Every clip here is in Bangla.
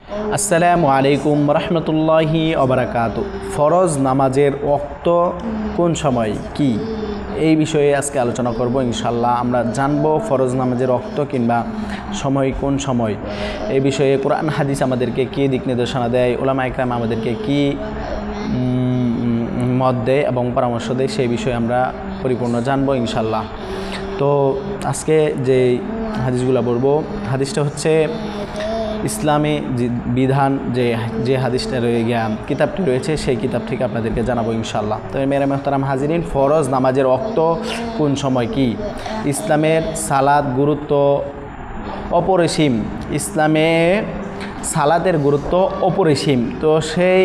আসসালামু আলাইকুম রহমতুল্লাহি ওবারাকাতু। ফরজ নামাজের ওয়াক্ত কোন সময় কি, এই বিষয়ে আজকে আলোচনা করব ইনশাল্লাহ। আমরা জানব ফরজ নামাজের ওয়াক্ত কিংবা সময় কোন সময়, এই বিষয়ে কোরআন হাদিস আমাদেরকে কী দিক নির্দেশনা দেয়, উলামা ইকরাম আমাদেরকে কী মত দেয় এবং পরামর্শ দেয়, সেই বিষয়ে আমরা পরিপূর্ণ জানবো ইনশাল্লাহ। তো আজকে যে হাদিসগুলো বলবো, হাদিসটা হচ্ছে ইসলামী বিধান যে হাদিসটা রয়ে গিয়া কিতাবটি রয়েছে, সেই কিতাব থেকে আপনাদেরকে জানাবো ইনশাল্লাহ। তো মেরে মেহতারাম হাজিরিন, ফরজ নামাজের ওয়াক্ত কোন সময় কি। ইসলামের সালাত গুরুত্ব অপরিসীম, ইসলামে সালাতের গুরুত্ব অপরিসীম। তো সেই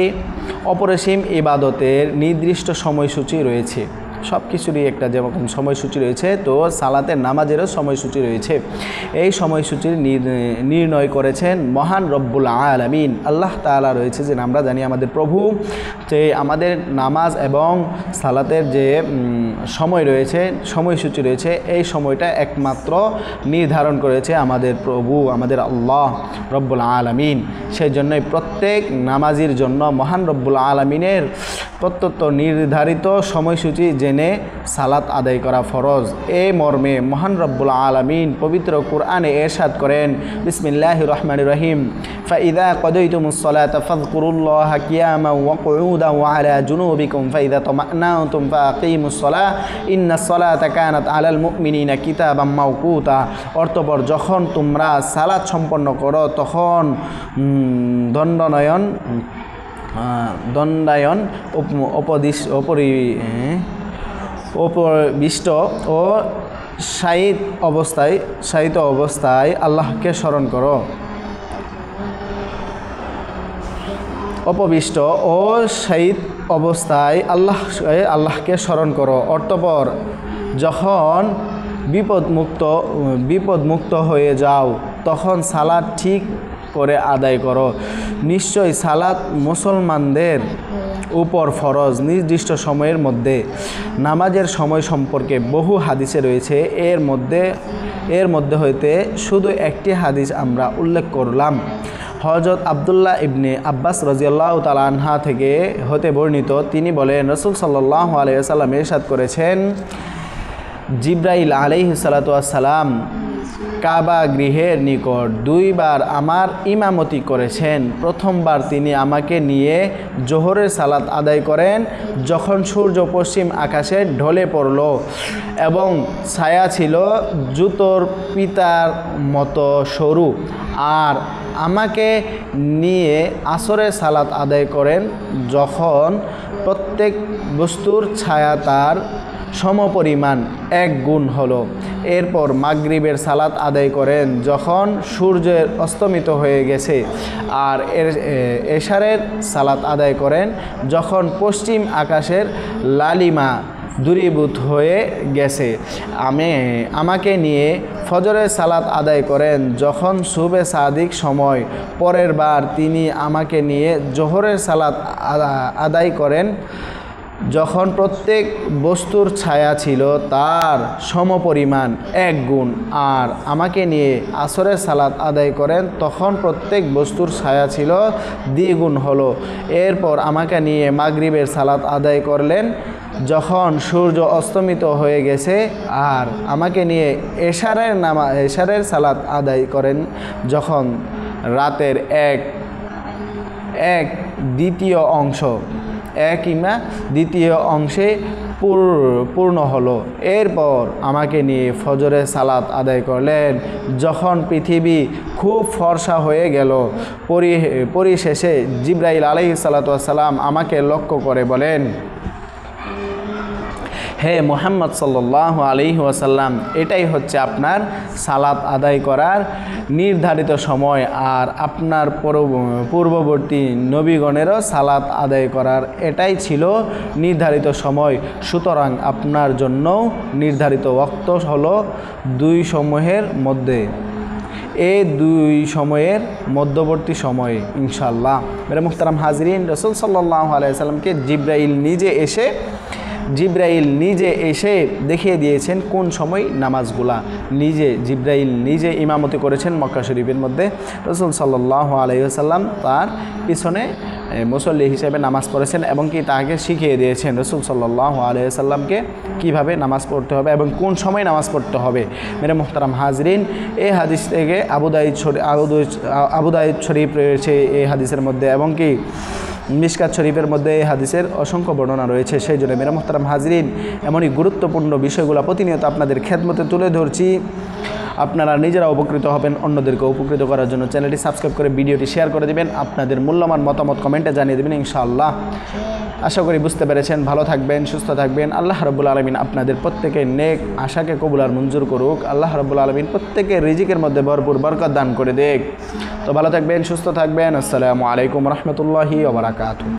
অপরিসীম ইবাদতের নির্দিষ্ট সময়সূচি রয়েছে, সব কিছুরই একটা যেমন সময়সূচি রয়েছে, তো সালাতের নামাজেরও সময়সূচি রয়েছে। এই সময়সূচির নির্ণয় করেছেন মহান রব্বুল আলামিন আল্লাহ তাআলা রয়েছে। যে আমরা জানি আমাদের প্রভু, যে আমাদের নামাজ এবং সালাতের যে সময় রয়েছে, সময়সূচি রয়েছে, এই সময়টা একমাত্র নির্ধারণ করেছে আমাদের প্রভু, আমাদের আল্লাহ রব্বুল আলামিন। সেই জন্যই প্রত্যেক নামাজির জন্য মহান রব্বুল আলামিনের প্রত্যন্ত নির্ধারিত সময়সূচি জেনে সালাত আদায় করা ফরজ। এই মর্মে মহান রব্বুল আলামিন পবিত্র কুরআনে ইরশাদ করেন, বিসমিল্লাহির রহমানির রহিম, ফাইদা কদাইতুমুস সালাতা ফাযকুরুল্লাহা কিয়ামান ওয়া কুউদান ওয়া আলা জুনুবিকুম ফাইদা তামান্নাতুম ফাকিমুস সালাহ ইন্নাস সালাতা কানাত আলাল মুমিনিনা কিতাবাম মাওকুতা। অর্থপর যখন তোমরা সালাত সম্পন্ন করো তখন দণ্ডায়ন অপবিষ্ট ও শায়িত অবস্থায় আল্লাহকে স্মরণ করো। অপবিষ্ট ও শায়িত অবস্থায় আল্লাহকে স্মরণ করো। অতঃপর যখন বিপদমুক্ত হয়ে যাও তখন সালাত ঠিক করে আদায় করো। নিশ্চয় সালাত মুসলমানদের উপর ফরজ নির্দিষ্ট সময়ের মধ্যে। নামাজের সময় সম্পর্কে বহু হাদিসে রয়েছে, এর মধ্যে হইতে শুধু একটি হাদিস আমরা উল্লেখ করলাম। হযরত আব্দুল্লাহ ইবনে আব্বাস রাদিয়াল্লাহু তাআলা আনহা থেকে হতে বর্ণিত, তিনি বলেন, রাসূল সাল্লাল্লাহু আলাইহি ওয়াসাল্লাম ইরশাদ করেছেন, জিবরাইল আলাইহিস সালাতু ওয়াস সালাম কাবা গৃহের নিকট 2 বার আমার ইমামতি করেছেন। প্রথমবার তিনি আমাকে নিয়ে জোহরের সালাত আদায় করেন যখন সূর্য পশ্চিম আকাশে ঢলে পড়ল এবং ছায়া ছিল জুতোর পিতার মতো সরু। আর আমাকে নিয়ে আসরের সালাত আদায় করেন যখন প্রত্যেক বস্তুর ছায়া তার সমপরিমাণ 1 গুণ হলো। এরপর মাগরিবের সালাত আদায় করেন যখন সূর্যের অস্তমিত হয়ে গেছে। আর এশারের সালাত আদায় করেন যখন পশ্চিম আকাশের লালিমা দূরীভূত হয়ে গেছে। আমাকে নিয়ে ফজরের সালাত আদায় করেন যখন শুভে সাদিক সময়। পরের বার তিনি আমাকে নিয়ে জোহরের সালাত আদায় করেন যখন প্রত্যেক বস্তুর ছায়া ছিল তার সমপরিমাণ 1 গুণ। আর আমাকে নিয়ে আসরের সালাত আদায় করেন তখন প্রত্যেক বস্তুর ছায়া ছিল 2 গুণ হলো। এরপর আমাকে নিয়ে মাগরিবের সালাত আদায় করলেন যখন সূর্য অস্তমিত হয়ে গেছে। আর আমাকে নিয়ে এশারের সালাত আদায় করেন যখন রাতের দ্বিতীয় অংশে পূর্ণ হলো। এরপর আমাকে নিয়ে ফজরের সালাত আদায় করলেন যখন পৃথিবী খুব ফর্সা হয়ে গেল। পরিশেষে জিবরাইল আলাইহিস সালাতু ওয়াস সালাম আমাকে লক্ষ্য করে বলেন, হে মুহাম্মদ সাল্লাল্লাহু আলাইহি ওয়াসাল্লাম, এটাই হচ্ছে আপনার সালাত আদায় করার নির্ধারিত সময়, আর আপনার পূর্ববর্তী নবীগণেরও সালাত আদায় করার এটাই ছিল নির্ধারিত সময়। সুতরাং আপনার জন্য নির্ধারিত ওয়াক্ত হলো 2 সময়ের মধ্যে, এই 2 সময়ের মধ্যবর্তী সময় ইনশাআল্লাহ। মেরে মুহতারাম হাজরিন, রাসূল সাল্লাল্লাহু আলাইহি ওয়াসাল্লামকে জিবরাইল নিজে এসে জিব্রাইল নিজে এসে দেখিয়ে দিয়েছেন কোন সময় নামাজগুলা, জিব্রাইল নিজে ইমামতি করেছেন মক্কা শরীফের মধ্যে। রাসূল সাল্লাল্লাহু আলাইহি ওয়াসাল্লাম তার পিছনে মুসল্লি হিসেবে নামাজ পড়েছেন এবং কি তাকে শিখিয়ে দিয়েছেন রাসূল সাল্লাল্লাহু আলাইহি ওয়াসাল্লামকে কীভাবে নামাজ পড়তে হবে এবং কোন সময় নামাজ পড়তে হবে। মেরে মুহতারাম হাজরিন, এই হাদিস থেকে আবু দাউদ শরীফ রয়েছে এই হাদিসের মধ্যে এবং কি মিশকাত শরীফের মধ্যে এই হাদিসের অসংখ্য বর্ণনা রয়েছে। সেই জন্য মেরে মুহতারাম হাজরিন, এমনই গুরুত্বপূর্ণ বিষয়গুলো প্রতিনিয়ত আপনাদের খেদমতে তুলে ধরছি। আপনারা নিজেরা উপকৃত হবেন, অন্যদেরকে উপকৃত করার জন্য চ্যানেলটি সাবস্ক্রাইব করে ভিডিওটি শেয়ার করে দেবেন, আপনাদের মূল্যবান মতামত কমেন্টে জানিয়ে দেবেন ইনশাআল্লাহ। আশা করি বুঝতে পেরেছেন। ভালো থাকবেন, সুস্থ থাকবেন। আল্লাহ রাব্বুল আলামিন আপনাদের প্রত্যেকের নেক আশাকে কবুল আর মঞ্জুর করুক। আল্লাহ রাব্বুল আলামিন প্রত্যেকের রিজিকের মধ্যে ভরপুর বরকত দান করে দেখ। তো ভালো থাকবেন, সুস্থ থাকবেন। আসসালামু আলাইকুম রহমতুল্লাহি ওয়া বারাকাতুহু।